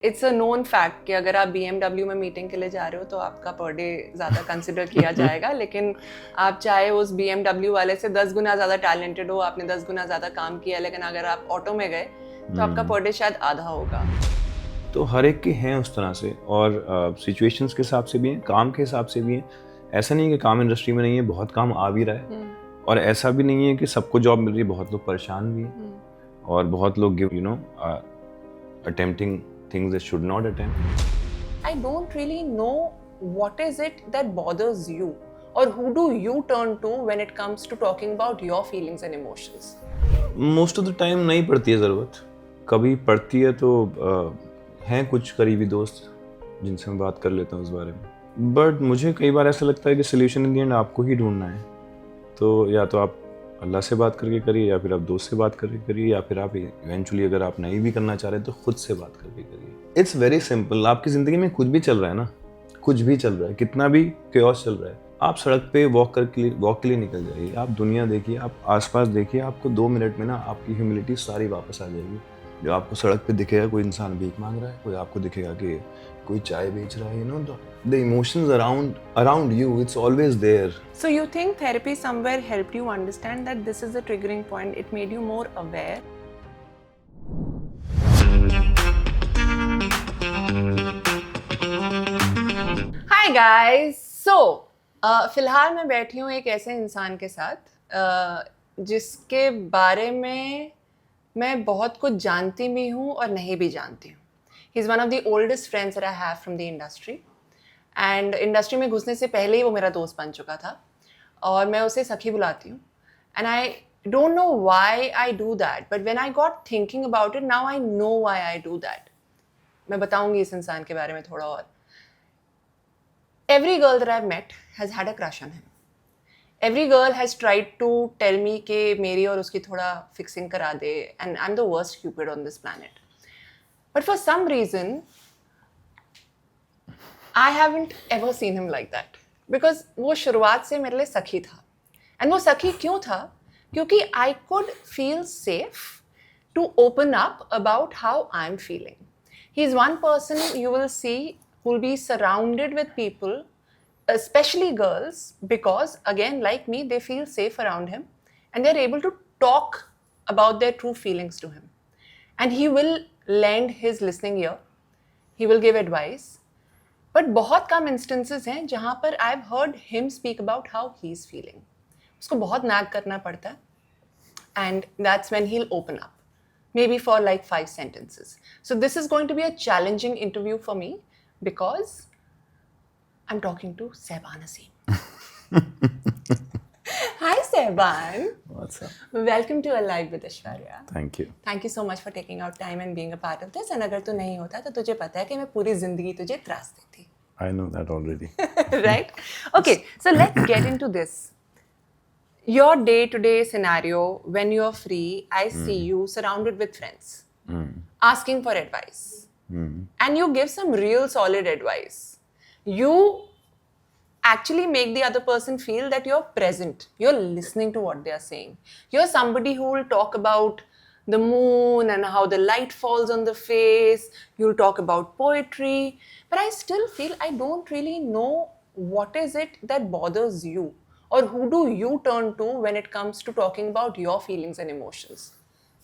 It's a known fact कि अगर आप BMW में मीटिंग के लिए जा रहे हो तो आपका पर डे ज़्यादा कंसिडर किया जाएगा, लेकिन आप चाहे उस BMW वाले से 10 गुना ज़्यादा टैलेंटेड हो, आपने 10 गुना ज़्यादा काम किया, लेकिन अगर आप ऑटो में गए तो आपका पर डे शायद आधा होगा। तो हर एक के हैं उस तरह से, और सिचुएशंस के हिसाब से भी हैं, काम के हिसाब से भी हैं। ऐसा नहीं है कि काम इंडस्ट्री में नहीं है, बहुत काम आ भी रहा है, और ऐसा भी नहीं है कि सबको जॉब मिल रही है, बहुत लोग परेशान भी हैं, और बहुत लोग give attempting things they should not attempt. I don't really know what is it that bothers you, or who do you turn to when it comes to talking about your feelings and emotions. Most of the time नहीं पड़ती है ज़रूरत, कभी पड़ती है तो हैं कुछ करीबी दोस्त जिनसे मैं बात कर लेता हूँ उस बारे में। बट मुझे कई बार ऐसा लगता है कि सोल्यूशन इन दी एंड आपको ही ढूंढना है। तो या तो आप अल्लाह से बात करके करिए, या फिर आप दोस्त से बात करके करिए, या फिर आप इवेंचुअली अगर आप नहीं भी करना चाह रहे तो खुद से बात करके करिए। It's very simple. आपकी ज़िंदगी में कुछ भी चल रहा है ना, कुछ भी चल रहा है, कितना भी केओस चल रहा है, आप सड़क पे वॉक के लिए निकल जाइए, आप दुनिया देखिए, आप आसपास देखिए, आपको 2 मिनट में ना आपकी ह्यूमिलिटी सारी वापस आ जाएगी। जो आपको सड़क पे दिखेगा कोई इंसान भीख मांग रहा है, कोई आपको दिखेगा कि कोई चाय बेच रहा है, you know, the emotions around you, it's always there. So you think therapy somewhere helped you understand that this is the triggering point, it made you more aware? Hi guys, so फिलहाल मैं बैठी हूँ एक ऐसे इंसान के साथ जिसके बारे में मैं बहुत कुछ जानती भी हूँ और नहीं भी जानती हूँ. He is one of the oldest friends that I have from the industry. And industry में घुसने से पहले ही वो मेरा दोस्त बन चुका था और मैं उसे सखी बुलाती हूँ. And I don't know why I do that, but when I got thinking about it now I know why I do that. मैं बताऊंगी इस इंसान के बारे में थोड़ा और. Every girl that I met has had a crush on him. Every girl has tried to tell me कि मेरी और उसकी थोड़ा फिक्सिंग करा दे, and I am the worst cupid on this planet. But for some reason I haven't ever seen him like that. Because वो शुरुआत से मेरे लिए सखी था. And वो सखी क्यों था? क्योंकि I could feel safe to open up about how I'm feeling. He's one person you will see who will be surrounded with people, especially girls, because again, like me, they feel safe around him and they're able to talk about their true feelings to him. And he will lend his listening ear. He will give advice. But बहुत कम instances हैं जहाँ पर I have heard him speak about how he is feeling. उसको बहुत nag करना पड़ता है, and that's when he will open up, may be for like 5 sentences. So this is going to be a challenging interview for me because I'm talking to Sehbaan Aseem. Hi Sehbaan. What's up? Welcome to Alive with Aishwarya. Thank you. Thank you so much for taking out time and being a part of this. And अगर तू नहीं होता तो तुझे पता है कि मैं पूरी जिंदगी तुझे त्रास देती. I know that already. Right? Okay, so let's get into this. Your day-to-day scenario, when you're free, I see you surrounded with friends, asking for advice. And you give some real solid advice. You actually make the other person feel that you're present. You're listening to what they are saying. You're somebody who will talk about the moon and how the light falls on the face. You'll talk about poetry. But I still feel I don't really know what is it that bothers you, or who do you turn to when it comes to talking about your feelings and emotions.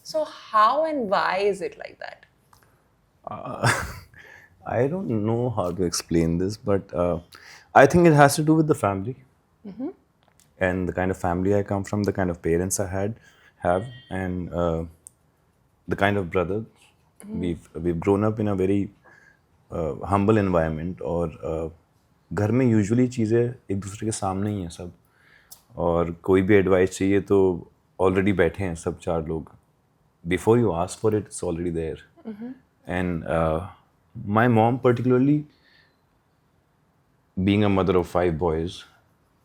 So how and why is it like that? I don't know how to explain this, but I think it has to do with the family, and the kind of family I come from, the kind of parents I have, and the kind of brothers. We've grown up in a very humble environment, और घर में usually चीज़ें एक दूसरे के सामने ही हैं सब, और कोई भी एडवाइस चाहिए तो ऑलरेडी बैठे हैं सब 4 लोग. Before you ask for it, it's already there. And my mom particularly, being a mother of 5 boys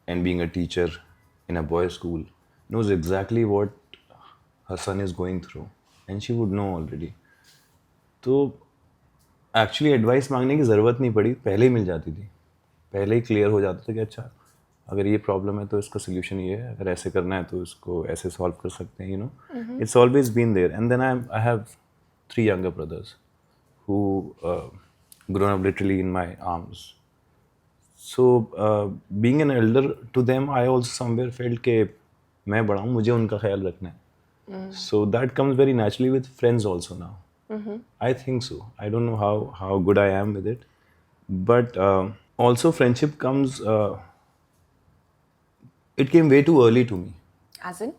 and being a teacher in a boys' school, knows exactly what her son is going through, and she would know already. तो actually advice मांगने की ज़रूरत नहीं पड़ी, पहले ही मिल जाती थी, पहले ही क्लियर हो जाता था कि अच्छा अगर ये प्रॉब्लम है तो इसका सोल्यूशन ये है, अगर ऐसे करना है तो इसको ऐसे सॉल्व कर सकते हैं, you know. It's always been there. And then I have 3 younger brothers who grown up literally in my arms. So being an elder to them, I also somewhere felt कि मैं बड़ा हूँ, मुझे उनका ख्याल रखना है. So that comes very naturally with friends also now. I think so. I don't know how good I am with it, but also friendship comes. It came way too early to me As in?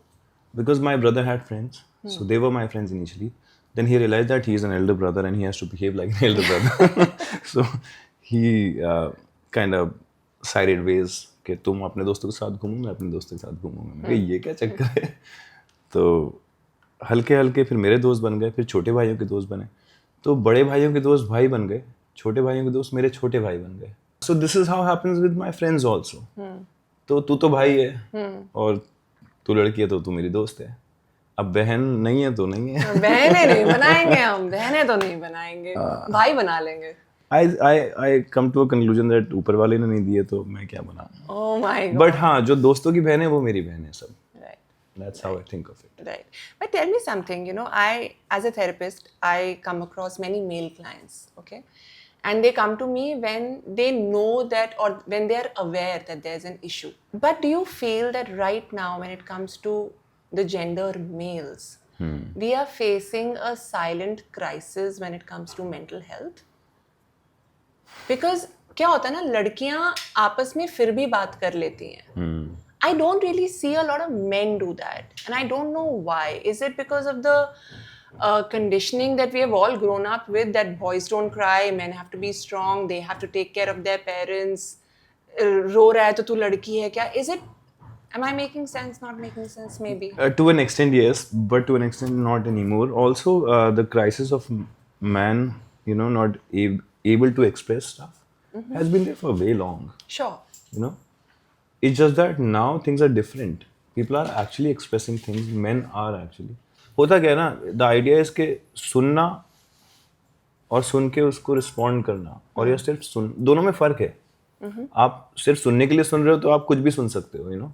because my brother had friends, so they were my friends initially. Then he realized that he is an elder brother and he has to behave like an elder brother. So he kind of sided ways कि तुम अपने दोस्तों के साथ घूमो, मैं अपने दोस्तों के साथ घूमूंगा. मैं कहा ये क्या चक्कर है? तो हल्के हल्के फिर मेरे दोस्त बन गए, फिर छोटे भाइयों के दोस्त बने, तो बड़े भाइयों के दोस्त भाई बन गए, छोटे भाइयों के दोस्त मेरे छोटे भाई बन गए. So this is how happens with my friends also. तो तू तो भाई है और तू लड़की है तो तू मेरी दोस्त है. अब बहन नहीं है तो नहीं है. बहनें नहीं बनाएंगे हम, बहनें तो नहीं बनाएंगे, भाई बना लेंगे. I come to a conclusion that ऊपर वाले ने नहीं दिए तो मैं क्या बना. Oh my God. बट हाँ, जो दोस्तों की बहन है वो मेरी बहन है सब. Right. That's how I think of it. Right. But tell me something, you know, as a therapist, I come across many male clients, okay? And they come to me when they know that, or when they are aware that there's an issue. But do you feel that right now, when it comes to the gender males, we are facing a silent crisis when it comes to mental health? Because क्या होता है ना, लड़कियां आपस में फिर भी बात कर लेती हैं. I don't really see a lot of men do that, and I don't know why. Is it because of the conditioning that we have all grown up with, that boys don't cry, men have to be strong, they have to take care of their parents, रो रहा है तो तू लड़की है क्या? Is it, am I making sense, not making sense? Maybe. To an extent, yes, but to an extent, not anymore. Also, the crisis of man, you know, not able to express stuff has been there for way long. Sure. You know, it's just that now things are different. People are actually expressing things. Men are actually. होता क्या है ना, the idea is कि सुनना और सुन के उसको respond करना, और या सिर्फ सुन, दोनों में फ़र्क है. आप सिर्फ सुनने के लिए सुन रहे हो तो आप कुछ भी सुन सकते हो, यू नो,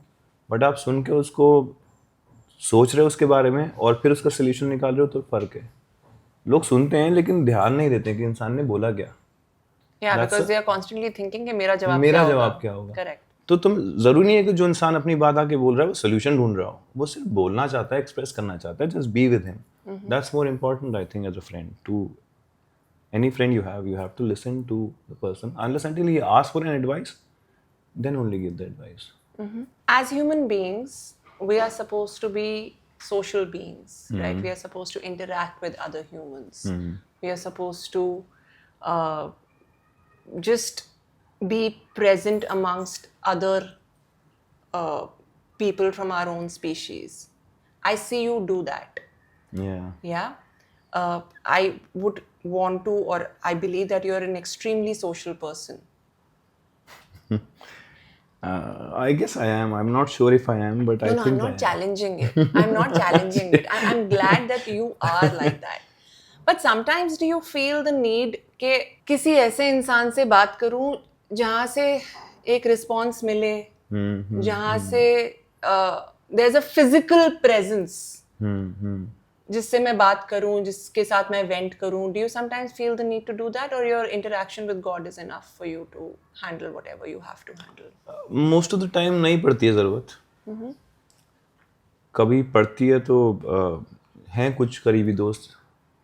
बट आप सुन के उसको सोच रहे हो उसके बारे में और फिर उसका सोल्यूशन निकाल रहे हो तो फ़र्क है. लोग सुनते हैं लेकिन ध्यान नहीं देते कि इंसान ने बोला क्या. Yeah, because they are constantly thinking कि मेरा जवाब क्या होगा. Correct. तो तुम जरूरी नहीं है कि जो इंसान अपनी बात आके बोल रहा है वो सोल्यूशन ढूंढ रहा हो, वो सिर्फ बोलना चाहता है, एक्सप्रेस करना चाहता है. Just be with him. That's more important I think as a friend. To any friend you have to listen to the person unless until he asks for an advice, then only give the advice. As human beings, we are supposed to be social beings, right? We are supposed to interact with other humans. We are supposed to just be present amongst other people from our own species. I see you do that. Yeah. I would want to, or I believe that you're an extremely social person. I guess I am. I'm not sure if I am, but I think I'm not challenging it. I'm not challenging it. I'm glad that you are like that. But sometimes do you feel the need कि किसी ऐसे इंसान से बात करूं जहाँ से एक रिस्पॉन्स मिले, जहाँ से there's a physical presence, जिससे मैं बात करूं, जिसके साथ मैं वेंट करूं. Do you sometimes feel the need to do that, or your interaction with God is enough for you to handle whatever you have to handle? Most of the time नहीं पड़ती है ज़रूरत. कभी पड़ती है तो हैं कुछ करीबी दोस्त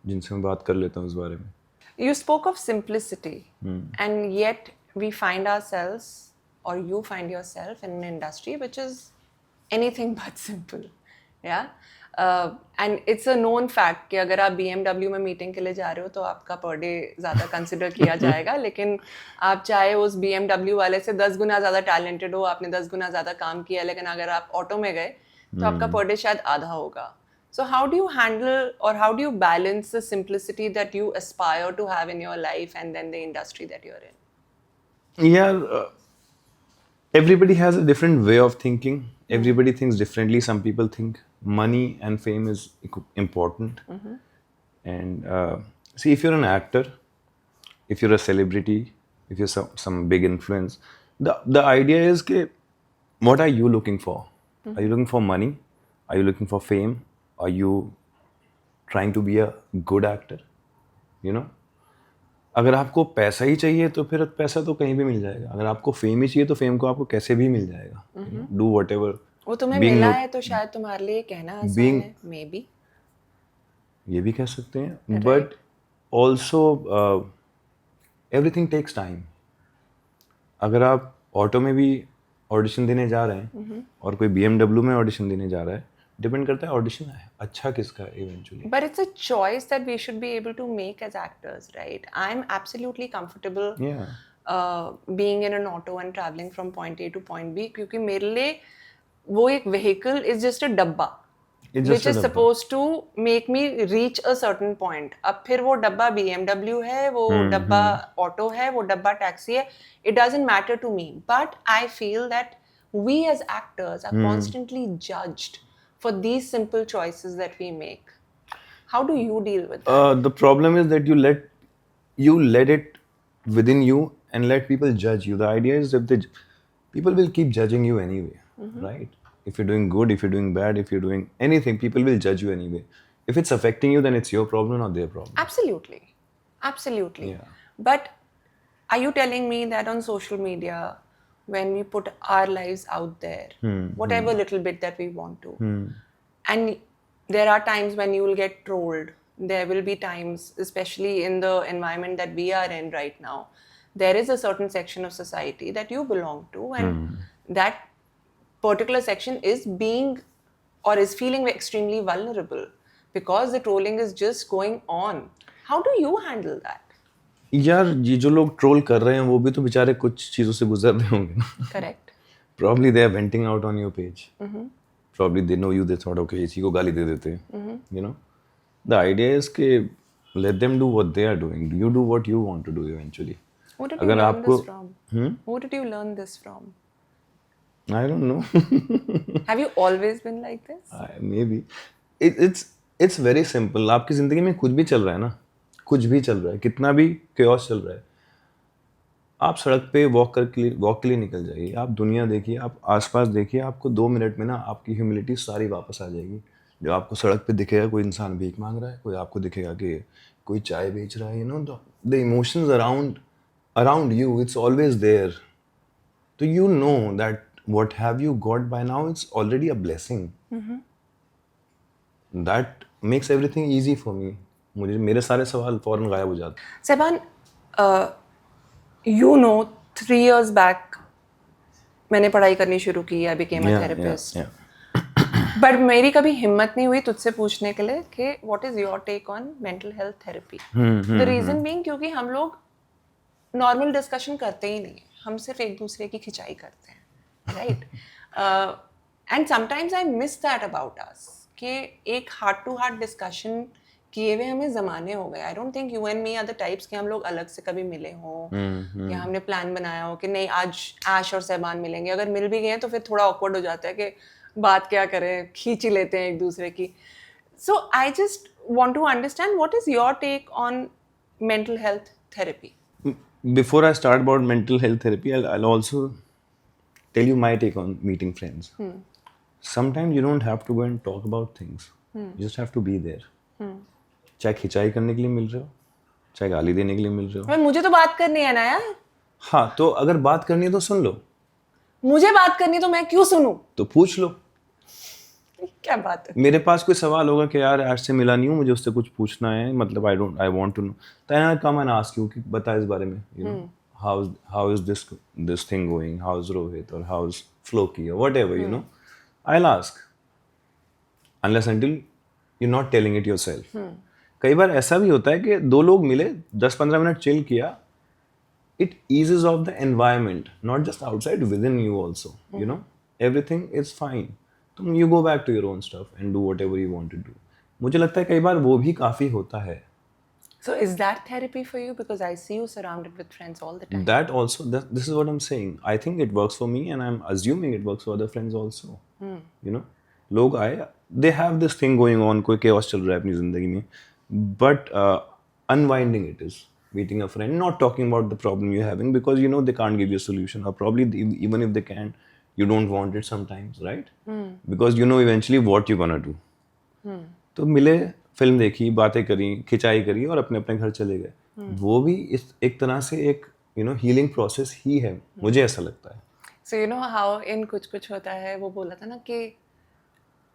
जिनसे मैं बात कर लेता हूँ इस बारे में. You spoke of simplicity, and yet we find ourselves, or you find yourself in an industry which is anything but simple. Yeah. And it's a known fact कि अगर आप BMW में मीटिंग के लिए जा रहे हो तो आपका पर डे ज़्यादा कंसिडर किया जाएगा, लेकिन आप चाहे उस BMW वाले से 10 गुना ज़्यादा टैलेंटेड हो, आपने 10 गुना ज़्यादा काम किया, लेकिन अगर आप ऑटो में गए तो आपका पर डे शायद आधा होगा. So how do you handle, or how do you balance the simplicity that you aspire to have in your life and then the industry that you're in? Yeah, everybody has a different way of thinking. Everybody thinks differently. Some people think money and fame is important. And see, if you're an actor, if you're a celebrity, if you're some big influence, the idea is कि what are you looking for? Are you looking for money? Are you looking for fame? Are you trying to be a good actor? You know? अगर आपको पैसा ही चाहिए तो फिर पैसा तो कहीं भी मिल जाएगा, अगर आपको फेम ही चाहिए तो फेम को आपको कैसे भी मिल जाएगा, डू वट एवर। वो तुम्हें मिला है तो शायद तुम्हारे लिए कहना आसान है, मे बी, ये भी कह सकते हैं, but also everything takes time. अगर आप ऑटो में भी ऑडिशन देने जा रहे हैं और कोई BMW में ऑडिशन देने जा रहा है, डिपेंड करता है ऑडिशन अच्छा किसका है eventually. But it's a choice that we should be able to make as actors, right? I'm absolutely comfortable being in an auto and traveling from point A to point B, क्योंकि मेरे लिए वो एक vehicle is just a डब्बा which is supposed to make me reach a certain point. अब फिर वो डब्बा BMW है, वो डब्बा ऑटो है, वो डब्बा टैक्सी है, it doesn't matter to me. But I feel that we as actors are constantly judged for these simple choices that we make. How do you deal with that? The problem is that you let it within you and let people judge you. The idea is that people will keep judging you anyway, right? If you're doing good, if you're doing bad, if you're doing anything, people will judge you anyway. If it's affecting you, then it's your problem, not their problem. Absolutely. Absolutely. Yeah. But are you telling me that on social media, when we put our lives out there, whatever little bit that we want to, and there are times when you will get trolled, there will be times, especially in the environment that we are in right now, there is a certain section of society that you belong to, and that particular section is being or is feeling extremely vulnerable because the trolling is just going on. How do you handle that? यार ये जो लोग troll कर रहे हैं वो भी तो बेचारे कुछ चीज़ों से गुजर रहे होंगे ना। Correct. Probably they are venting out on your page. Probably they know you, they thought okay इसी को गाली दे देते हैं, you know. The idea is कि let them do what they are doing. You do what you want to do eventually. Who did you learn this from? Who did you learn this from? I don't know. Have you always been like this? Maybe. It's very simple. आपकी ज़िंदगी में कुछ भी चल रहा है ना, कुछ भी चल रहा है, कितना भी chaos चल रहा है, आप सड़क पे वॉक के लिए निकल जाइए, आप दुनिया देखिए, आप आसपास देखिए, आपको 2 मिनट में ना आपकी ह्यूमिलिटी सारी वापस आ जाएगी। जब आपको सड़क पे दिखेगा कोई इंसान भीख मांग रहा है, कोई आपको दिखेगा कि कोई चाय बेच रहा है, you know, the emotions around you, it's always there. So you know that what have you got by now, it's already a blessing. That makes everything easy for me. मेरे सारे सवाल फौरन गायब हो जाते हैं। Seban, you know, 3 years back मैंने पढ़ाई करनी शुरू की, I became a therapist. But मेरी कभी हिम्मत नहीं हुई तुझसे पूछने के लिए कि what is your take on mental health therapy? The reason being क्योंकि हम लोग नॉर्मल डिस्कशन करते ही नहीं, हम सिर्फ एक दूसरे की खिंचाई करते हैं, right? And sometimes I miss that about us कि एक हार्ट टू हार्ट डिस्कशन किए हुए हमें ज़माने हो गए. I don't think you and me are the types कि हम लोग अलग से कभी मिले हों या हमने प्लान बनाया हो कि नहीं आज ऐश और सहबान मिलेंगे. अगर मिल भी गए हैं तो फिर थोड़ा ऑकवर्ड हो जाता है कि बात क्या करें, खींच ही लेते हैं एक दूसरे की. So I just want to understand what is your take on mental health therapy. Before I start about mental health therapy, I'll also tell you my take on meeting friends. Sometimes you don't have to go and talk about things. You just have to be there. चाहे खिंचाई करने के लिए मिल रहे हो, चाहे गाली देने के लिए मिल रहे हो. मुझे तो बात करनी है ना यार. हाँ, तो अगर बात करनी है तो सुन लो. मुझे बात करनी तो मैं क्यों सुनूं? तो पूछ लो. क्या बात है. मेरे पास कोई सवाल होगा कि यार आज से मिला नहीं हूँ, मुझे उससे कुछ पूछना है, मतलब I want to know, then I come and ask you कि बता इस बारे में, you know, how is this thing going, how is Rohit और हाउ इज फ्लोकी और whatever, you know, I will ask unless until you not telling it yourself. कई बार ऐसा भी होता है कि दो लोग मिले, 10-15 मिनट चिल किया, it eases off the environment, not just outside, within you also, you know, everything is fine. तुम you go back to your own stuff and do whatever you want to do. मुझे लगता है कई बार वो भी काफ़ी होता है. So is that therapy for you? Because I see you surrounded with friends all the time. That also, this is what I'm saying. I think it works for me and I'm assuming it works for other friends also. You know, लोग आए, they have this thing going on, कोई chaos चल रहा है अपनी ज़िंदगी में, but unwinding it is meeting a friend, not talking about the problem you're having because you know they can't give you a solution, or probably even if they can, you don't want it sometimes, right? Because you know eventually what you're gonna do. तो मिले, film देखी, बातें करी, खिंचाई करी और अपने अपने घर चले गए. वो भी इस एक तरह से एक हीलिंग प्रोसेस ही है, मुझे ऐसा लगता है. So you know how in कुछ कुछ होता है वो बोला था ना कि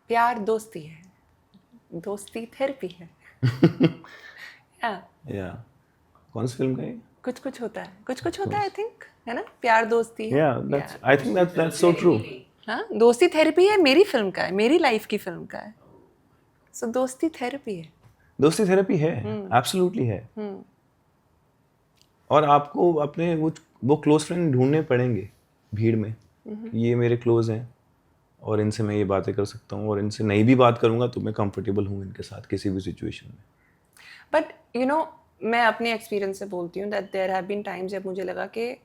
प्यार दोस्ती है, दोस्ती थेरेपी है. या कौन सी फिल्म का है? कुछ कुछ होता है, कुछ कुछ होता है, आई थिंक, है ना, प्यार दोस्ती है. या that's I think that's so true. हाँ, दोस्ती थेरेपी है, मेरी फिल्म का है, मेरी लाइफ की फिल्म का है. सो दोस्ती थेरेपी है. दोस्ती थेरेपी है, एब्सोल्युटली है. और आपको अपने वो क्लोज फ्रेंड ढूंढने पड़ेंगे भीड़ में. ये मेरे क्लोज हैं और इनसे मैं ये बातें कर सकता हूँ, और इनसे नहीं भी बात करूंगा तो मैं कंफर्टेबल हूँ इनके साथ किसी भी सिचुएशन में. बट यू नो मैं अपने एक्सपीरियंस से बोलती हूँ that there have been times जब मुझे लगा कि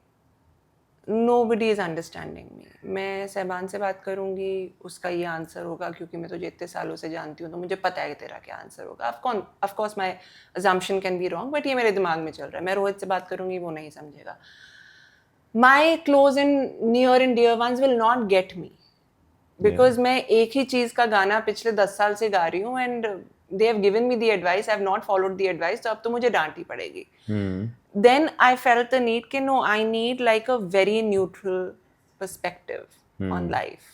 नोबडी इज अंडरस्टैंडिंग मी. मैं सहबान से बात करूँगी, उसका ये आंसर होगा क्योंकि मैं तुझे इतने सालों से जानती हूँ तो मुझे पता है कि तेरा क्या आंसर होगा. Of course my assumption can be wrong, but ये मेरे दिमाग में चल रहा है. मैं रोहित से बात करूँगी, वो नहीं समझेगा. My close and near and dear ones will not get me because मैं एक ही चीज़ का गाना पिछले 10 साल से गा रही हूँ and they have given me the advice, I have not followed the advice, तो अब तो मुझे डांट ही पड़ेगी. Then I felt the need कि no, I need like a very neutral perspective on life.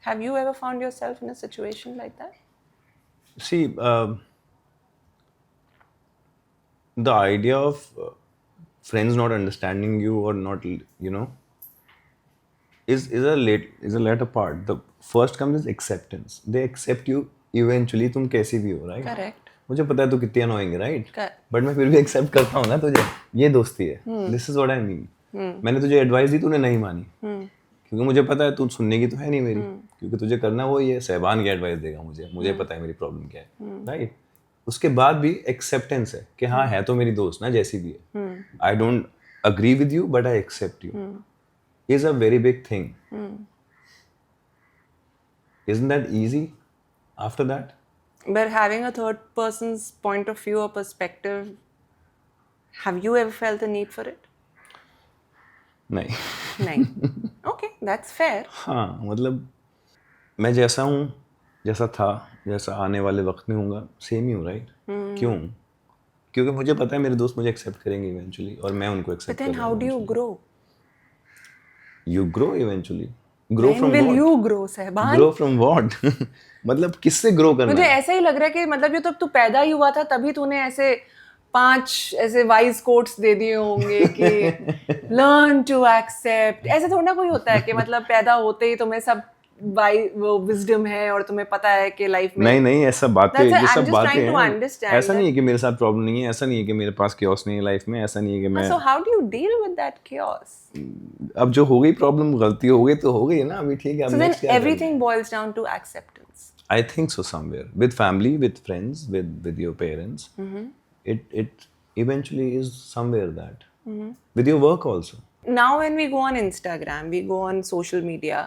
Have you ever found yourself in a situation like that? See, the idea of friends not understanding you or not, is a later part. The first comes is acceptance. They accept you eventually, तुम कैसी भी हो, right? Correct. मुझे पता है तू कितनी annoying है, right? Correct. बट मैं फिर भी एक्सेप्ट करता हूँ ना तुझे. ये दोस्ती है. This is what I mean. मैंने तुझे एडवाइस दी, तूने नहीं मानी, क्योंकि मुझे पता है तू सुनने की तो है नहीं मेरी, क्योंकि तुझे करना वो ये सहबान की एडवाइस देगा मुझे पता है मेरी प्रॉब्लम क्या है, राइट? उसके बाद भी एक्सेप्टेंस है कि हाँ है तो मेरी दोस्त ना, जैसी भी है. I don't agree with you but I accept you is a very big thing. Isn't that easy after that? But having a third person's point of view or perspective, have you ever felt the need for it? नहीं. नहीं. Okay, that's fair. हाँ, मतलब मैं जैसा हूँ, जैसा था, जैसा आने वाले वक्त में हूँगा, सेम ही हूँ, राइट? क्यों? क्योंकि मुझे पता है मेरे दोस्त मुझे एक्सेप्ट करेंगे इवेंचुअली, और मैं उनको accept But then how do you grow? You grow eventually. Grow When from will what? you grow, सहबान? Grow from what? मतलब किससे ग्रो करना मुझे है? ऐसा ही लग रहा है कि मतलब जब तू पैदा ही हुआ था तभी तूने ऐसे 5 ऐसे वाइज कोट्स दे दिए होंगे कि लर्न टू एक्सेप्ट. ऐसे थोड़ा ना कोई होता है कि मतलब पैदा होते ही तुम्हें सब वो विजडम है और तुम्हें पता है कि लाइफ में. नहीं ऐसा बातें, That's it. ये I'm सब just बातें trying to हैं. understand ऐसा नहीं that. है कि मेरे साथ प्रॉब्लम नहीं है, ऐसा नहीं है कि मेरे पास chaos नहीं है लाइफ में, ऐसा नहीं है कि मैं. So how do you deal with that chaos? अब जो हो गई प्रॉब्लम, गलती हो गई तो हो गई ना, अभी ठीक है. So then everything boils down to acceptance. I think so somewhere. With family, with friends, with your parents. It eventually is somewhere that. With your work also. Now when we go on Instagram, we go on social media,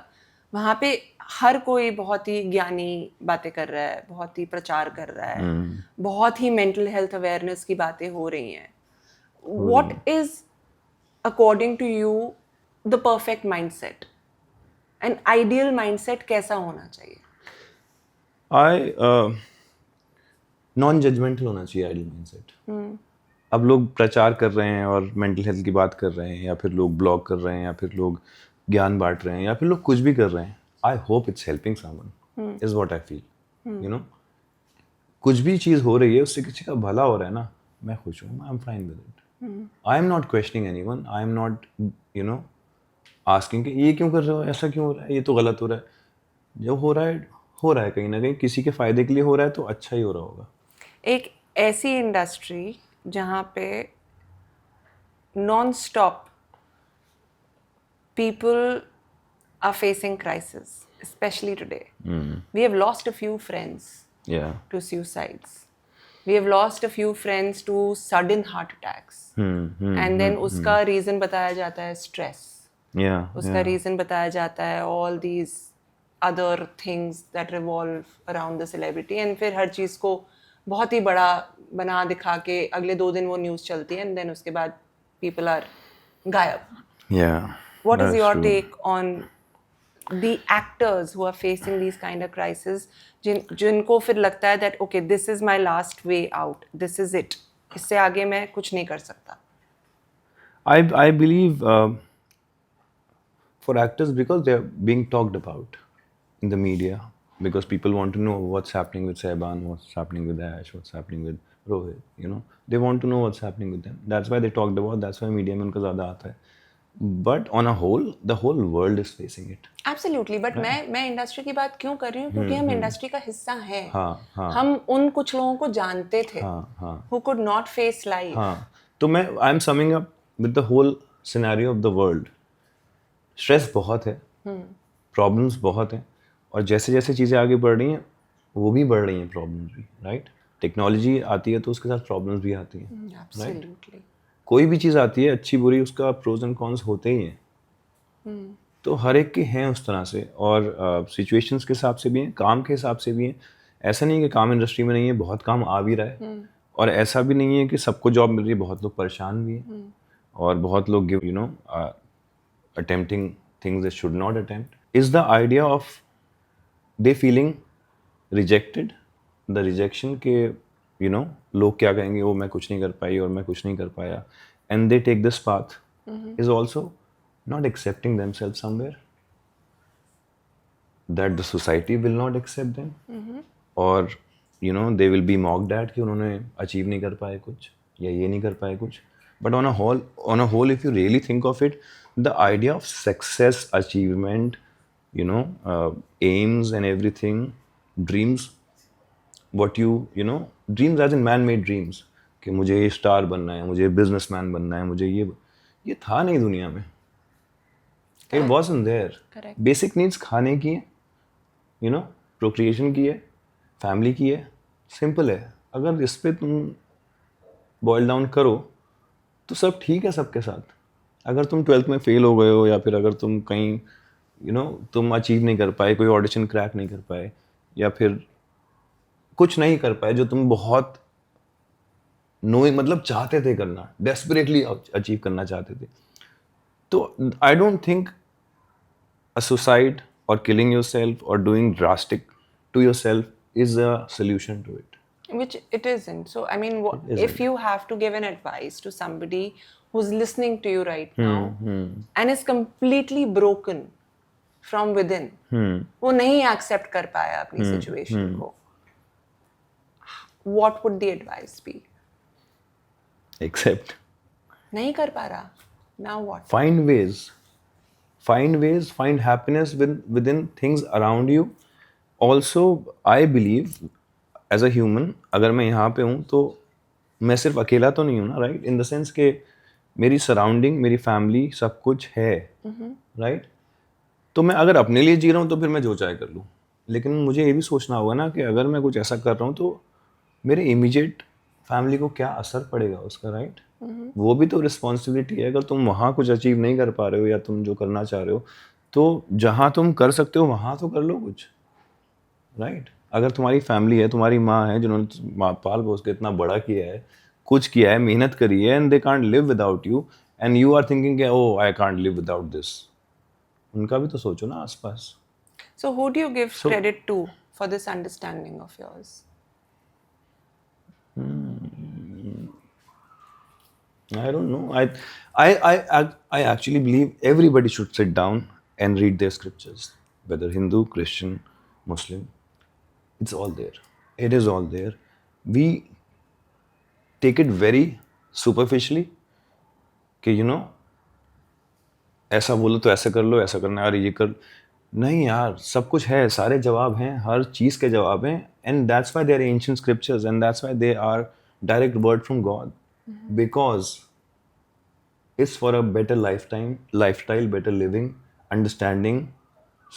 वहाँ पे हर कोई बहुत ही ज्ञानी बातें कर रहा है, बहुत ही प्रचार कर रहा है, बहुत ही मेंटल हेल्थ अवेयरनेस की बातें हो रही हैं. What is according to you the perfect mindset? An ideal mindset कैसा होना चाहिए? नॉन जजमेंटल होना चाहिए आइडियल माइंडसेट. अब लोग प्रचार कर रहे हैं और मेंटल हेल्थ की बात कर रहे हैं, या फिर लोग ब्लॉग कर रहे हैं, या फिर लोग ज्ञान बांट रहे हैं, या फिर लोग कुछ भी कर रहे हैं. I hope it's helping someone is what I feel. कुछ भी चीज़ हो रही है उससे किसी का भला हो रहा है ना, मैं खुश हूँ, I am fine with it. I am not questioning anyone. I am not asking कि ये क्यों कर रहे हो, ऐसा क्यों हो रहा है, ये तो गलत हो रहा है. जब हो रहा है कहीं ना कहीं किसी के फायदे के लिए हो रहा है तो अच्छा ही हो रहा होगा. एक ऐसी इंडस्ट्री जहाँ पे non stop people are facing crisis, especially today. We have lost a few friends to suicides. We have lost a few friends to sudden heart attacks. And then उसका reason बताया जाता है stress. उसका reason बताया जाता है all these other things that revolve around the celebrity. And फिर हर चीज़ को बहुत ही बड़ा बना दिखा के अगले 2 दिन वो न्यूज़ चलती है, and then उसके बाद people are गायब. What is your take on the actors who are facing these kind of crises, जिनको फिर लगता है that okay, this is my last way out, this is it, इससे आगे मैं कुछ नहीं कर सकता. I believe for actors because they're being talked about in the media because people want to know what's happening with Saiban, what's happening with Ash, what's happening with Rohit. You know, they want to know what's happening with them. That's why they talked about. That's why media में उनका ज़्यादा आता है. But on a whole, the whole world is facing it. Absolutely, but मैं industry की बात क्यों कर रही हूँ क्योंकि हम इंडस्ट्री का हिस्सा हैं. हाँ. हम उन कुछ लोगों को जानते थे हाँ. who could not face life. हाँ. तो मैं I'm summing up with the whole scenario of the world. Stress बहुत है, प्रॉब्लम्स बहुत हैं, और जैसे जैसे चीज़ें आगे बढ़ रही हैं वो भी बढ़ रही हैं प्रॉब्लम्स भी, राइट. टेक्नोलॉजी आती है तो उसके साथ प्रॉब्लम्स भी आती हैं, Absolutely. कोई भी चीज़ आती है अच्छी बुरी उसका प्रोज एंड कॉन्स होते ही हैं. तो हर एक के हैं उस तरह से, और सिचुएशंस के हिसाब से भी हैं, काम के हिसाब से भी हैं. ऐसा नहीं है कि काम इंडस्ट्री में नहीं है, बहुत काम आ भी रहा है, और ऐसा भी नहीं है कि सबको जॉब मिल रही है, बहुत लोग परेशान भी हैं, और बहुत लोग give attempting things they should not attempt. Is the idea of they feeling rejected, the rejection के लोग क्या कहेंगे, वो मैं कुछ नहीं कर पाई और मैं कुछ नहीं कर पाया, and they take this path is also not accepting themselves somewhere, that the society will not accept them, or they will be mocked at कि उन्होंने achieve नहीं कर पाए कुछ या ये नहीं कर पाए कुछ. But on a whole, if you really think of it, the idea of success, achievement, aims and everything, dreams, dreams as in man-made dreams, कि मुझे ये स्टार बनना है, मुझे बिजनेसमैन बनना है, मुझे ये था नहीं दुनिया में. It wasn't there. Correct. Basic needs खाने की है, procreation की है, family की है, simple है. अगर इस पे तुम boil down करो तो सब ठीक है सबके साथ. अगर तुम 12th में फेल हो गए हो, या फिर अगर तुम कहीं तुम अचीव नहीं कर पाए, कोई ऑडिशन क्रैक नहीं कर पाए, या फिर कुछ नहीं कर पाए जो तुम बहुत मतलब चाहते थे करना, डेस्परेटली अचीव करना चाहते थे, तो I don't think a suicide और किलिंग योरसेल्फ और doing drastic to yourself is a solution to it. Which it isn't. So, I mean, if you have to give an advice to somebody who's listening to you right now and is completely broken from within, वो नहीं accept कर पाया अपनी situation को, what would the advice be? Accept. नहीं कर पा रहा. Now what? Find ways, find happiness within things around you. Also, I believe as a human, अगर मैं यहाँ पे हूँ तो मैं सिर्फ अकेला तो नहीं हूँ ना, राइट. इन द सेंस के मेरी सराउंडिंग, मेरी फैमिली, सब कुछ है, राइट. तो मैं अगर अपने लिए जी रहा हूँ तो फिर मैं जो चाहे कर लूँ, लेकिन मुझे ये भी सोचना होगा ना कि अगर मैं कुछ ऐसा कर रहा हूँ तो मेरे इमीडिएट फैमिली को क्या असर पड़ेगा उसका, राइट. वो भी तो रिस्पॉन्सिबिलिटी है. अगर तुम वहाँ कुछ अचीव नहीं कर पा रहे हो या तुम जो करना चाह रहे हो, तो जहाँ तुम कर सकते हो वहाँ तो कर लो कुछ, राइट. अगर तुम्हारी फैमिली है, तुम्हारी माँ है जिन्होंने पाल पोस के इतना बड़ा किया है, कुछ किया है, मेहनत करी है, and they can't live without you, and you are thinking oh I can't live without this, उनका भी तो सोचो ना आसपास. So who do you give credit to for this understanding of yours? I don't know. I actually believe everybody should sit down and read their scriptures, whether Hindu, Christian, Muslim. It's all there. It is all there. We take it very superficially कि ऐसा बोलो तो ऐसा कर लो, ऐसा करना यार ये कर. नहीं यार, सब कुछ है, सारे जवाब हैं, हर चीज़ के जवाब हैं. And that's why they are ancient scriptures, and that's why they are direct word from God, because it's for a better lifestyle, better living, understanding.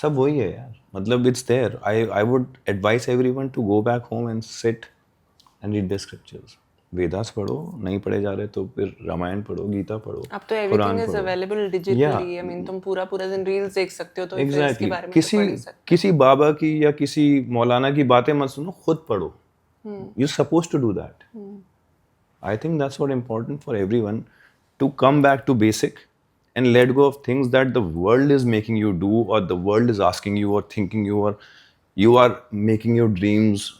सब वही है यार. मतलब it's there. I would advise everyone to go back home and sit and read the scriptures. Vedas पढ़ो, नहीं पढ़े जा रहे तो फिर रामायण पढ़ो, गीता पढ़ो. अब तो everything is available digitally. I mean, तुम पूरा दिन रील्स देख सकते हो, तो इसके बारे में तो पढ़ ही सकते हो. किसी बाबा की या किसी मौलाना की बातें मत सुनो, खुद पढ़ो. You're supposed to do that. I think that's what important for everyone, to come back to basic and let go of things that the world is making you do, or the world is asking you or thinking you, or you are making your dreams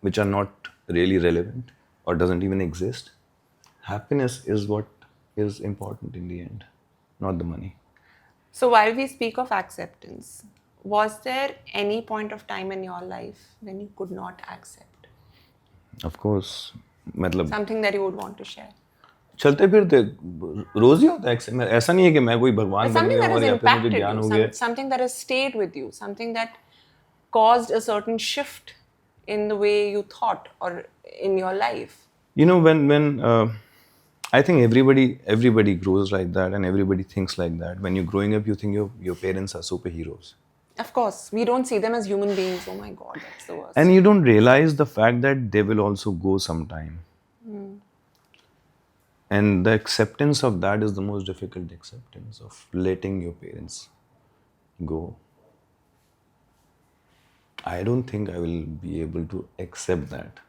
which are not really relevant. or doesn't even exist. Happiness is what is important in the end, not the money. So while we speak of acceptance, was there any point of time in your life when you could not accept Of course, मतलब something that you would want to share? चलते फिरते रोज ही होता है ऐसा नहीं है कि मैं कोई भगवान But बन something गया that हूँ has और या फिर मुझे impacted ज्ञान you, हो गया. something that has stayed with you, something that caused a certain shift in the way you thought or in your life. You know, when I think everybody grows like that and everybody thinks like that. When you're growing up, you think your parents are superheroes. Of course, we don't see them as human beings. Oh my God, that's the worst. And you don't realize the fact that they will also go sometime. And the acceptance of that is the most difficult acceptance of letting your parents go. I don't think I will be able to accept that.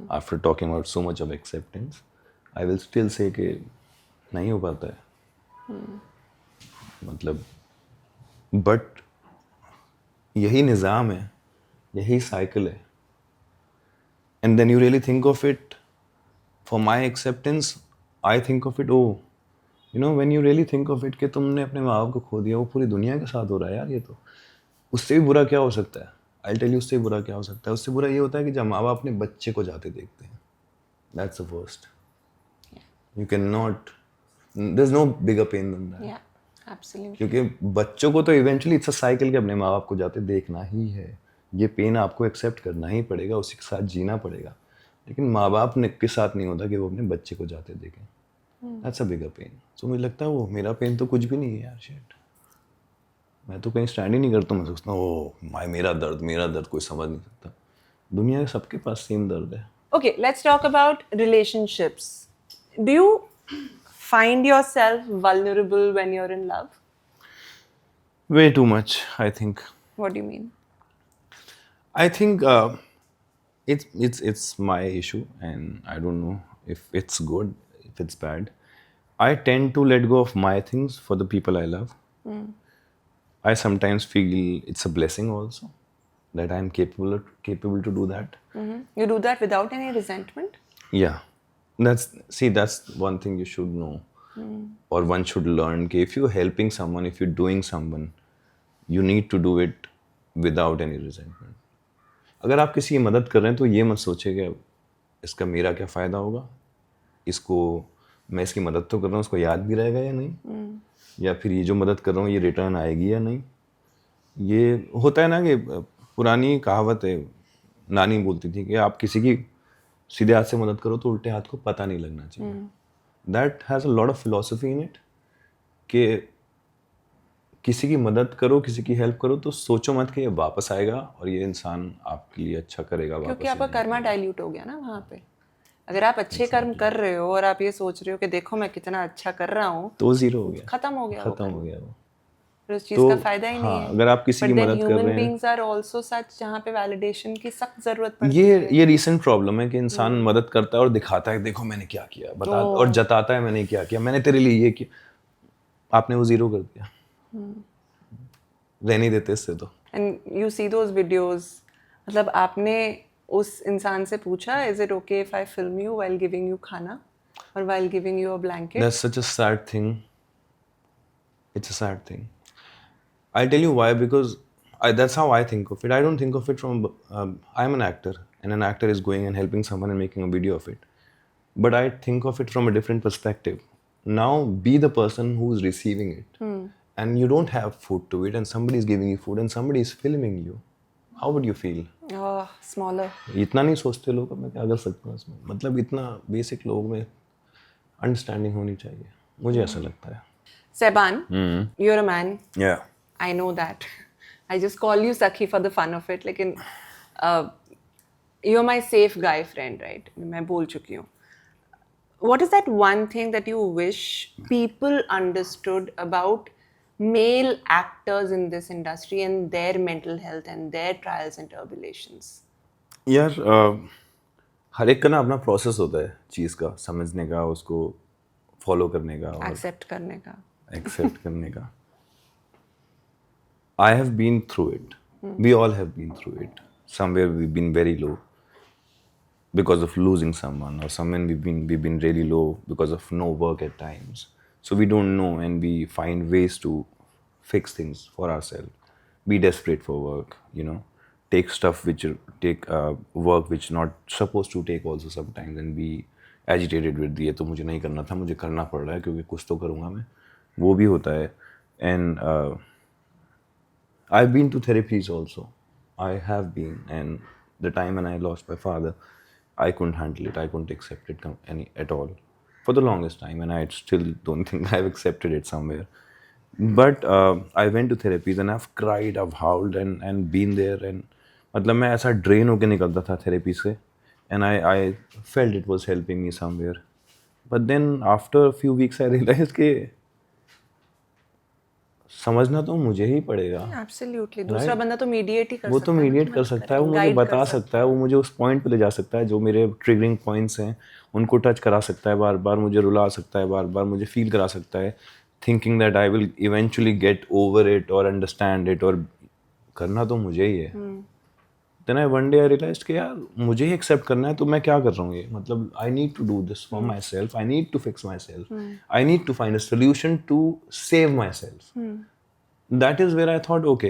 After talking about so much of acceptance, I will still say कि नहीं हो पाता है. मतलब but यही निज़ाम है, यही cycle है. And then you really think of it, for my acceptance, I think of it, oh, you know, when you really think of it कि तुमने अपने माँ बाप को खो दिया, वो पूरी दुनिया के साथ हो रहा है यार. ये तो उससे भी बुरा क्या हो सकता है? I'll tell you उससे भी बुरा क्या हो सकता है. उससे बुरा ये होता है कि जब माँ बाप अपने बच्चे को जाते देखते हैं. That's the worst. You cannot, there's no bigger pain than that. Yeah, absolutely. क्योंकि बच्चों को तो इवेंचुअली इट्स अ साइकिल के अपने माँ बाप को जाते देखना ही है. ये पेन आपको एक्सेप्ट करना ही पड़ेगा, उसी के साथ जीना पड़ेगा. लेकिन माँ बाप ने के साथ नहीं होता कि वो अपने बच्चे को जाते देखें. That's a bigger pen. सो मुझे लगता है वो मेरा पेन तो कुछ भी नहीं है यार. शिट, मैं तो कहीं स्टैंड ही नहीं करता. मैं सोचता हूँ ओ मेरा दर्द कोई समझ नहीं सकता. दुनिया के सबके पास सेम दर्द है. Okay, let's talk about relationships. Do you find yourself vulnerable when you're in love? Way too much, I think. What do you mean? I think it's my issue, and I don't know if it's good, if it's bad. I tend to let go of my things for the people I love. I sometimes feel it's a blessing also that I'm capable to do that. You do that without any resentment? Yeah, that's one thing you should know, or one should learn. कि if you're helping someone, if you're doing someone, you need to do it without any resentment. अगर आप किसी की मदद कर रहे हैं तो ये मत सोचिए कि इसका मेरा क्या फ़ायदा होगा, इसको मैं इसकी मदद तो कर रहा हूँ, उसको याद भी रहेगा या नहीं, या फिर ये जो मदद कर रहा हूँ ये रिटर्न आएगी या नहीं. ये होता है ना कि पुरानी कहावत है, नानी बोलती थी कि आप किसी की सीधे हाथ से मदद करो तो उल्टे हाथ को पता नहीं लगना चाहिए. That has a lot of philosophy in it कि किसी की मदद करो, किसी की हेल्प करो तो सोचो मत कि ये वापस आएगा और ये इंसान आपके लिए अच्छा करेगा वापस. क्योंकि आपका कर्मा डाइल्यूट हो गया ना वहाँ पे. अगर आप अच्छे कर्म कर रहे हो और आप ये सोच रहे हो कि देखो मैं कितना अच्छा कर रहा हूँ, तो ज़ीरो हो गया, खत्म हो गया वो. फिर उस चीज तो का फायदा ही नहीं हाँ, है. अगर आप किसी की मदद कर रहे हैं, बीइंग्स आर आल्सो सच जहाँ पे वैलिडेशन की सख्त जरूरत पड़ती है. ये रीसेंट प्रॉब्लम है कि इंसान मदद करता है और दिखाता है देखो मैंने क्या किया, बता और जताता है मैंने क्या किया, मैंने तेरे लिए ये किया. आपने वो ज़ीरो कर दिया. रहने देते इससे तो. And you see those videos, मतलब आपने उस इंसान से पूछा is it okay if I film you while giving you खाना और while giving you a blanket? That's such a sad thing. It's a sad thing. I'll tell you why, because that's how I think of it. I don't think of it from I'm an actor and an actor is going and helping someone and making a video of it, but I think of it from a different perspective. Now be the person who's receiving it, and you don't have food to eat and somebody is giving you food and somebody is filming you. How would you feel? Smaller. इतना नहीं सोचते लोग. मैं क्या कर सकता हूँ इसमें, मतलब इतना बेसिक लोगों में अंडरस्टैंडिंग होनी चाहिए, मुझे ऐसा लगता है. Seban, you're a man. Yeah. I know that. I just call you Sakhi for the fun of it. लेकिन you're my safe guy friend, right? मैं बोल चुकी हूँ. What is that one thing that you wish people understood about male actors in this industry and their mental health and their trials and tribulations? यार हर एक का ना अपना process होता है चीज़ का समझने का, उसको फॉलो करने का और एक्सेप्ट करने का. I have been through it. We all have been through it. Somewhere we've been very low. because of losing someone, or someone we've been really low because of no work at times. So we don't know, and we find ways to fix things for ourselves. Be desperate for work, take stuff which take work which not supposed to take also sometimes, and be agitated with ये तो मुझे नहीं करना था, मुझे करना पड़ रहा है क्योंकि कुछ तो करूँगा मैं, वो भी होता है. And I've been to therapies also. I have been, and the time when I lost my father, I couldn't handle it. I couldn't accept it at all for the longest time, and I still don't think I've accepted it somewhere. But I went to therapies and I've cried, I've howled, and been there, and मतलब मैं ऐसा drain होके निकलता था therapy से, and I felt it was helping me somewhere. But then after a few weeks I realized कि समझना तो मुझे ही पड़ेगा. एब्सोल्युटली. दूसरा बंदा तो मीडिएट ही कर वो सकता तो है ना, मीडिएट कर सकता है, वो मुझे बता सकता है, वो मुझे उस पॉइंट पे ले जा सकता है जो मेरे ट्रिगरिंग पॉइंट्स हैं, उनको टच करा सकता है, बार बार मुझे रुला सकता है, बार बार मुझे फील करा सकता है, thinking that I will eventually get over it और अंडरस्टैंड इट, और करना तो मुझे ही है. Then I one day I realised कि यार मुझे ही एक्सेप्ट करना है, तो मैं क्या कर रहा हूँ ये, मतलब I need to do this for myself, I need to fix myself, I need to find a solution to save myself. That is where I thought, okay,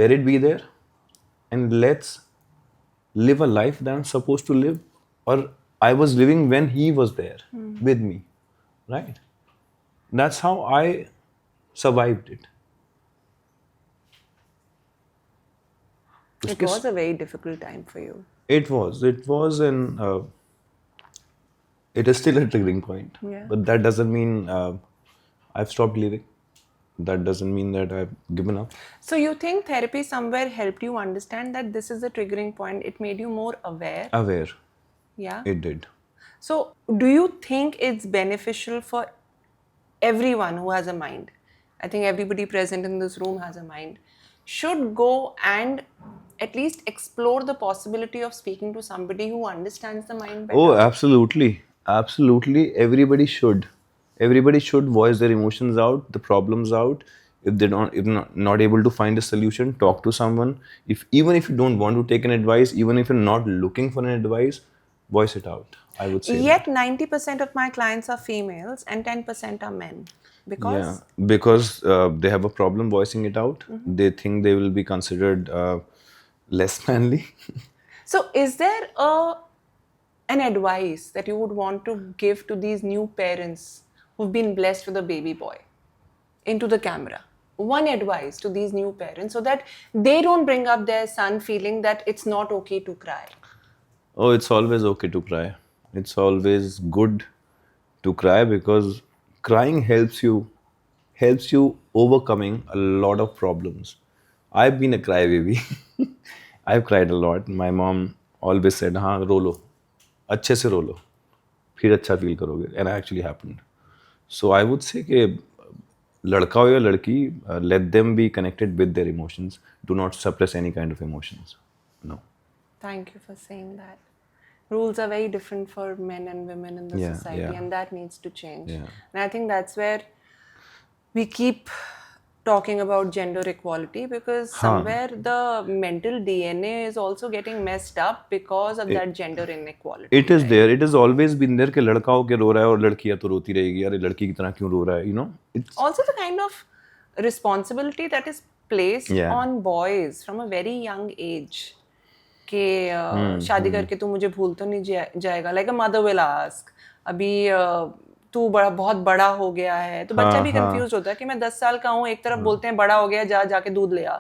let it be there, and let's live a life that I'm supposed to live, or I was living when he was there with me, right? That's how I survived it. It was a very difficult time for you. It was, and it is still a triggering point. Yeah. But that doesn't mean I've stopped living. That doesn't mean that I've given up. So you think therapy somewhere helped you understand that this is a triggering point? It made you more aware? Aware. Yeah. It did. So do you think it's beneficial for everyone who has a mind? I think everybody present in this room has a mind. Should go and at least explore the possibility of speaking to somebody who understands the mind better? Oh, absolutely. Absolutely. Everybody should voice their emotions out, the problems out. If not able to find a solution, talk to someone. Even if you don't want to take an advice, even if you're not looking for an advice, voice it out, I would say. Yet 90% of my clients are females and 10% are men. Because they have a problem voicing it out. They think they will be considered less manly. So is there an advice that you would want to give to these new parents who've been blessed with a baby boy into the camera? One advice to these new parents so that they don't bring up their son feeling that it's not okay to cry. Oh, it's always okay to cry. It's always good to cry, because crying helps you overcoming a lot of problems. I've been a crybaby. I've cried a lot. My mom always said, हाँ रो लो, अच्छे से रो लो, फिर अच्छा feel करोगे. And it actually happened. So I would say कि लड़का हो या लड़की, let them be connected with their emotions. Do not suppress any kind of emotions. No. Thank you for saying that. Rules are very different for men and women in the society, and that needs to change. Yeah. And I think that's where we keep talking about gender equality, because somewhere the mental DNA is also getting messed up because of that gender inequality. It is there. It has always been there कि लड़का हो के रो रहा है और लड़कियाँ तो रोती रहेगी, अरे लड़की की तरह क्यों रो रहा है, It's also the kind of responsibility that is placed on boys from a very young age. कि शादी करके तू मुझे भूल तो नहीं जाएगा, like a mother will ask. अभी तू बहुत बड़ा हो गया है, तो बच्चा भी कंफ्यूज होता है कि मैं 10 साल का हूँ. एक तरफ बोलते हैं बड़ा हो गया, जाके दूध ले आ,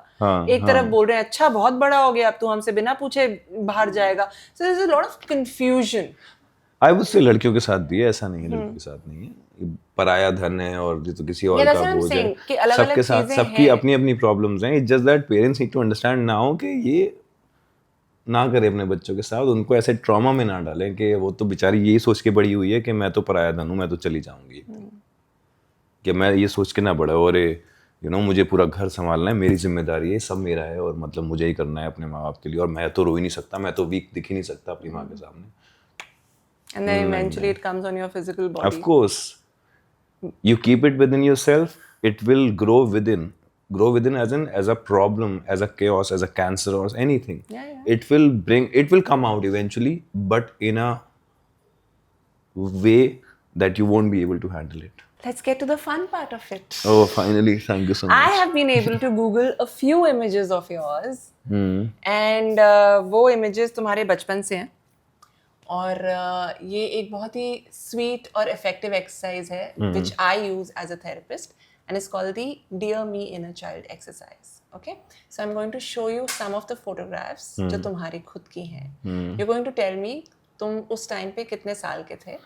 एक तरफ बोल रहे हैं अच्छा बहुत बड़ा हो गया, अब तू हमसे बिना पूछे बाहर जाएगा. So there's a lot of confusion. I would say लड़कियों के साथ भी है, ऐसा नहीं है लड़कियों के साथ नहीं है. पराया धन है और ये तो किसी और का बोझ है. सबके साथ सबकी अपनी अपनी प्रॉब्लम्स हैं. It's just that parents need to understand now कि ये ना करें अपने बच्चों के साथ, उनको ऐसे ट्रॉमा में ना डालें कि वो तो बेचारी यही सोच के बड़ी हुई है कि मैं तो पराया धन हूँ, मैं तो चली जाऊंगी. कि मैं ये सोच के ना बड़ा, और मुझे पूरा घर संभालना है, मेरी जिम्मेदारी है, सब मेरा है, और मतलब मुझे ही करना है अपने माँ बाप के लिए, और मैं तो रो ही नहीं सकता, मैं तो वीक दिख ही नहीं सकता अपनी माँ के सामने. And then eventually it comes on your physical body. Of course. You keep it within yourself, it will grow within. grow within as a problem, as a chaos, as a cancer or anything. Yeah. It will come out eventually, but in a way that you won't be able to handle it. Let's get to the fun part of it. Oh, finally, thank you so much. I have been able to Google a few images of yours. And वो images तुम्हारे बचपन से हैं. और ये एक बहुत ही sweet और effective exercise है, which I use as a therapist, and it's called the Dear Me Inner Child exercise. Okay, so I'm going to show you some of the photographs जो तुम्हारी खुद की हैं. You're going to tell me तुम उस time पे कितने साल के थे.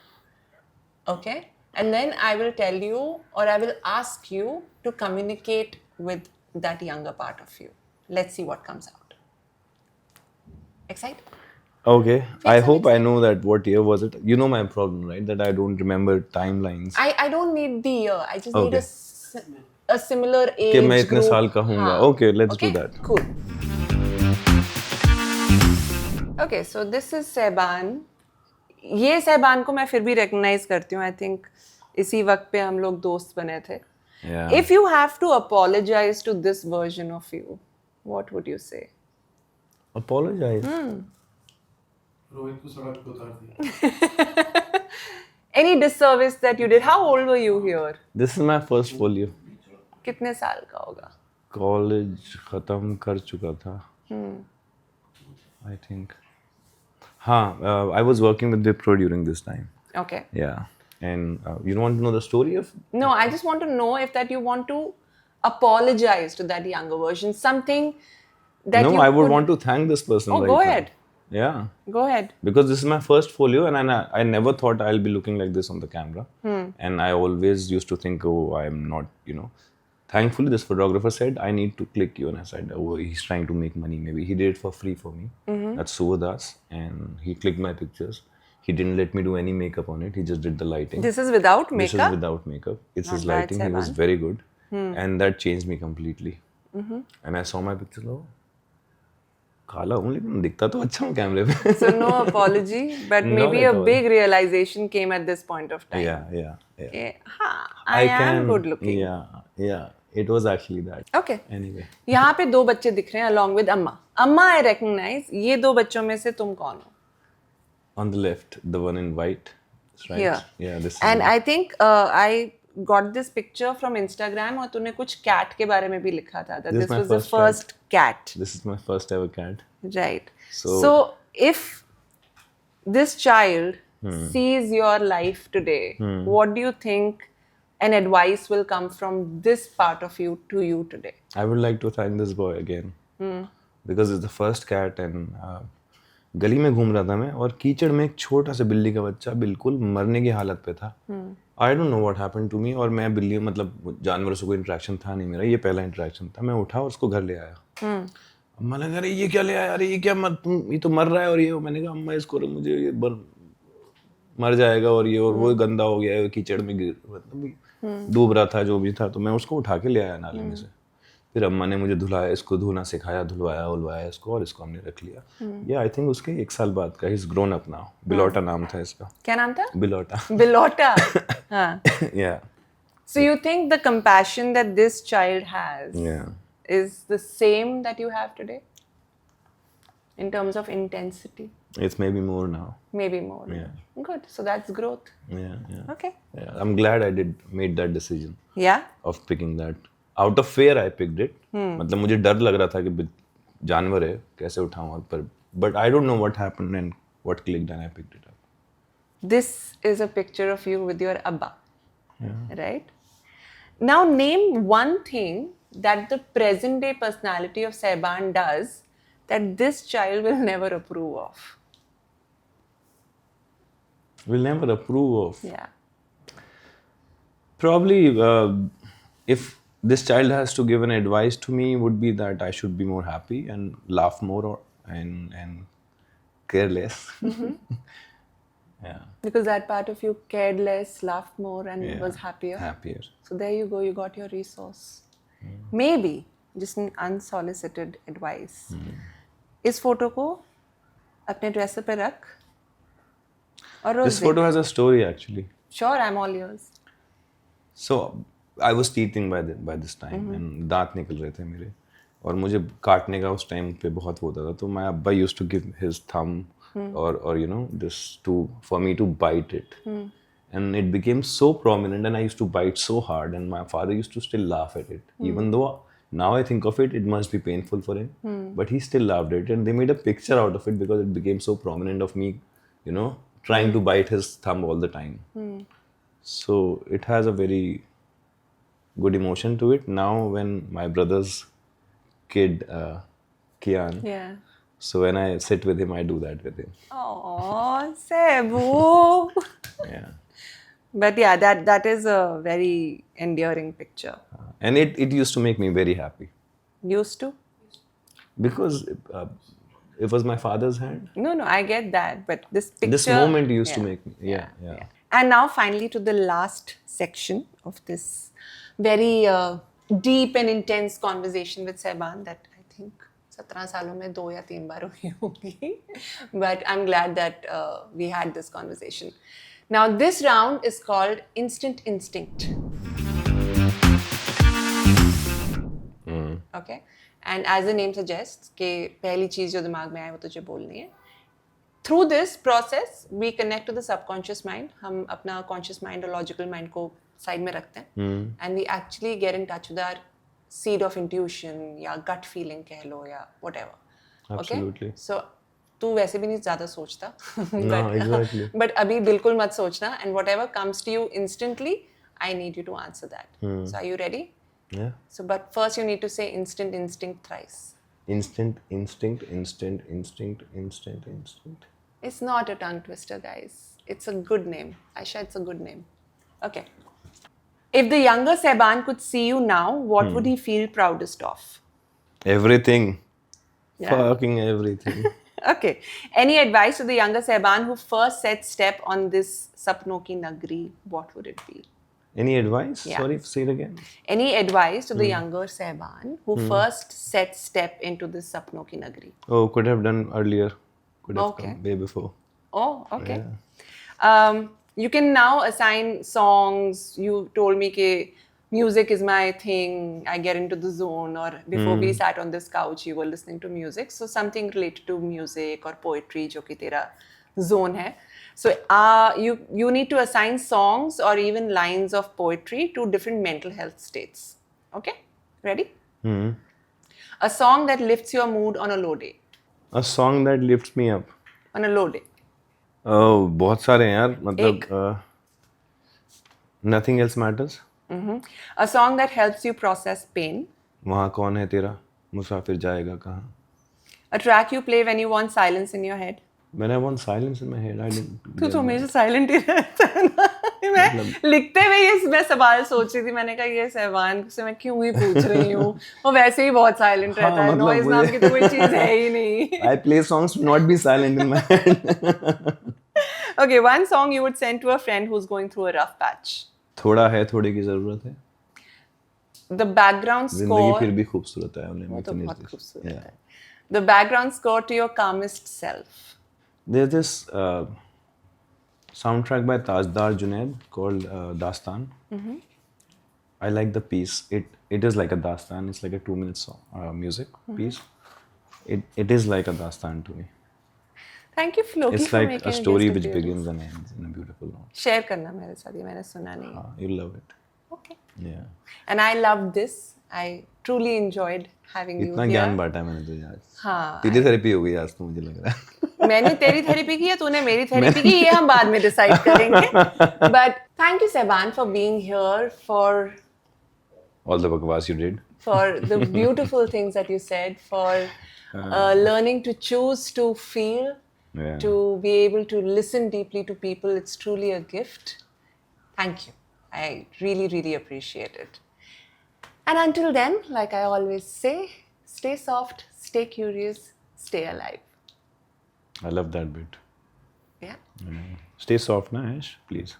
Okay, and then I will tell you, or I will ask you to communicate with that younger part of you. Let's see what comes out. Excited? Okay, I hope I know that. What year was it? You know my problem, right? That I don't remember timelines. I don't need the year. I just need Okay. a similar age कि मैं इतने group. साल का हूँगा. हाँ. Okay, let's do Okay, that. cool. Okay, so this is Sehban. ये सहबान को मैं फिर भी recognize करती हूँ. I think इसी वक्त पे हम लोग दोस्त बने थे. Yeah. If you have to apologize to this version of you, what would you say? Apologize. Rohit को सड़क पे उतार दिया. Any disservice that you did? How old were you here? This is my first folio. कितने साल का होगा? College खत्म कर चुका था. I think. हाँ, I was working with Wipro during this time. Okay. Yeah. And you don't want to know the story of? No, I just want to know if that you want to apologize to that younger version, something that No, you I would could- want to thank this person. Oh, right go now. ahead. Yeah. Go ahead. Because this is my first folio, and I never thought I'll be looking like this on the camera. And I always used to think, oh, I'm not, Thankfully, this photographer said, I need to click you. And I said, oh, he's trying to make money. Maybe he did it for free for me. That's Suvadas. And he clicked my pictures. He didn't let me do any makeup on it. He just did the lighting. This is without This makeup? is without makeup. It's Not his bad, lighting. He was Sehban. very good. And that changed me completely. And I saw my picture. Oh, काला हूँ लेकिन दिखता तो अच्छा हूँ कैमरे पे. So no apology, but Not maybe at a all. big realization came at this point of time. Yeah. Okay. I am good looking. Yeah. It was actually that. Okay. Anyway. यहाँ पे दो बच्चे दिख रहे हैं along with अम्मा. अम्मा I recognize. ये दो बच्चों में से तुम कौन हो? On the left, the one in white. That's right. Here. Yeah, this is And me. I think I got this picture from Instagram और तूने कुछ cat के बारे में भी लिखा था. That This is this my was the first cat. first cat. This is my first ever cat. Right. So- So if this child sees your life today, what do you think an advice will come from this part of you to you today? I would like to thank this boy again. Because it's the first cat and गली में घूम रहा था मैं और कीचड़ में एक छोटा सा बिल्ली का बच्चा बिल्कुल मरने की हालत पे था. I don't know what happened to me और मैं बिल्ली मतलब जानवरों से कोई इंटरेक्शन था नहीं मेरा. ये पहला इंटरेक्शन था. मैं उठा और उसको घर ले आया. अम्मा ने कहा अरे ये क्या ले आया, अरे ये क्या ये तो मर रहा है और ये. मैंने कहा अम्मा इसको मुझे ये मर जाएगा और ये और वो गंदा हो गया है कीचड़ में गिर मतलब डूब रहा था जो भी था. तो मैं उसको उठा के ले आया नाले में से. फिर अम्मा ने मुझे धुलाया, इसको धोना सिखाया, धुलवाया इसको और इसको हमने रख लिया. ये आई थिंक उसके 1 साल बाद का. Is grown up now. Bilota नाम था इसका. क्या नाम था? बिलोटा. Bilota. हाँ. Yeah. So you think the compassion that this child has Yeah. is the same that you have today? In terms of intensity? It's maybe more now. Maybe more. Yeah. Good. So that's growth. Yeah. Okay. Yeah. I'm glad I made that decision Yeah? of picking that. Out of fear I picked it. मतलब मुझे डर लग रहा था कि जानवर है कैसे उठाऊं पर but I don't know what happened and what clicked and I picked it up. This is a picture of you with your Abba. Right? Now name one thing that the present day personality of Sehban does that this child will never approve of. Will never approve of. Yeah. Probably if this child has to give an advice to me would be that I should be more happy and laugh more and care less. Yeah. Because that part of you cared less, laughed more, and Yeah. was happier. Happier. So there you go, you got your resource. Maybe just an unsolicited advice. इस photo को अपने dresser पे रख और रोज This photo has a story actually. Sure, I'm all yours. So I was teething by this time and दांत निकल रहे थे मेरे और मुझे काटने का उस टाइम पे बहुत होता था तो my अब्बा used to give his thumb or you know this to for me to bite it and it became so prominent and I used to bite so hard and my father used to still laugh at it even though now I think of it must be painful for him but he still loved it and they made a picture out of it because it became so prominent of me you know trying to bite his thumb all the time so it has a very good emotion to it now when my brother's kid Kian Yeah. so when I sit with him I do that with him Oh, Sebu. yeah But yeah, that is a very endearing picture. and it used to make me very happy Used to? because it was my father's hand No, I get that. But this picture. this moment used to Yeah. make me yeah. And now finally to the last section of this very deep and intense conversation with Sehban that I think 17 सालों में 2 या 3 बार हुई होगी. But I'm glad that we had this conversation. Now this round is called Instant Instinct. Okay? And as the name suggests कि पहली चीज़ जो दिमाग में आए वो तुझे बोलनी है. Through this process, we connect to the subconscious mind. हम अपना conscious mind और logical mind को side में रखते हैं. And we actually get in touch with our seed of intuition या gut feeling कह लो या whatever. Absolutely. Okay? So तू वैसे भी नहीं ज़्यादा सोचता. No, exactly. But अभी बिल्कुल मत सोचना. And whatever comes to you instantly, I need you to answer that. So are you ready? Yeah. So, but first you need to say instant instinct thrice. Instant instinct instant instinct instant instinct It's not a tongue twister, guys. It's a good name. Aisha, it's a good name. Okay. If the younger Sehban could see you now, what would he feel proudest of? everything Yeah. fucking everything Okay. Any advice to the younger Sehban who first set step on this Sapno Ki Nagri? What would it be? any advice Yeah. sorry say it again Any advice to the younger Sehban who first set step into this Sapno Ki Nagri? oh could have done earlier could have Okay. come way before Oh, okay. You can now assign songs. You told me that music is my thing. I get into the zone. Or before we sat on this couch, you were listening to music. So something related to music or poetry, जो कि तेरा zone है. So you need to assign songs or even lines of poetry to different mental health states. Okay? Ready? A song that lifts your mood on a low day. a song that lifts me up On a low day. oh बहुत सारे हैं यार मतलब nothing else matters A song that helps you process pain. वहाँ कौन है तेरा मुसाफिर जाएगा कहाँ A track you play when you want silence in your head. when I want silence in my head I didn't तू तो हमेशा साइलेंट ही रहता है ना. मैं लिखते हुए ये मैं सवाल सोच रही थी. मैंने कहा ये सहवान से मैं क्यों ही पूछ रही हूँ. वो वैसे ही बहुत साइलेंट रहता है. मतलब नॉइज नाम की तो कोई चीज है ही नहीं. I play songs to not be silent in my head Okay, one song you would send to a friend who's going through a rough patch. थोड़ा है थोड़े की जरूरत है The background जिंदगी score. फिर भी खूबसूरत है उन्हें वो तो इतनी बहुत चीज़- खूबसूरत Yeah. है. The background score to your calmest self. There's this soundtrack by Tajdar Junaid called Dastan. I like the piece. It is like a Dastan. It's like a 2-minute song, music piece. It is like a Dastan to me. Thank you, Floki, It's for like making a story guest which appearance. begins and ends in a beautiful note. Share करना मेरे साथ. ये मैंने सुना नहीं. You'll love it. Okay. Yeah. And I loved this. I truly enjoyed having you इतना here. ज्ञान बांटा मैंने तुझे आज. हाँ. तेरी थेरेपी हो गई आज तो मुझे लग रहा है. मैंने तेरी थेरेपी की या तूने मेरी थेरेपी की, ये हम बाद में डिसाइड करेंगे. But thank you, Sehban, for being here, for All the bakwas you did. the beautiful things that you said, for learning to choose to feel, Yeah. to be able to listen deeply to people. It's truly a gift. Thank you. I really, really appreciate it. And until then, like I always say, stay soft, stay curious, stay alive. I love that bit. Yeah. Stay soft, na Ash, please.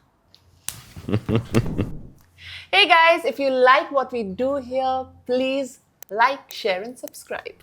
Hey guys, if you like what we do here, please like, share, and subscribe.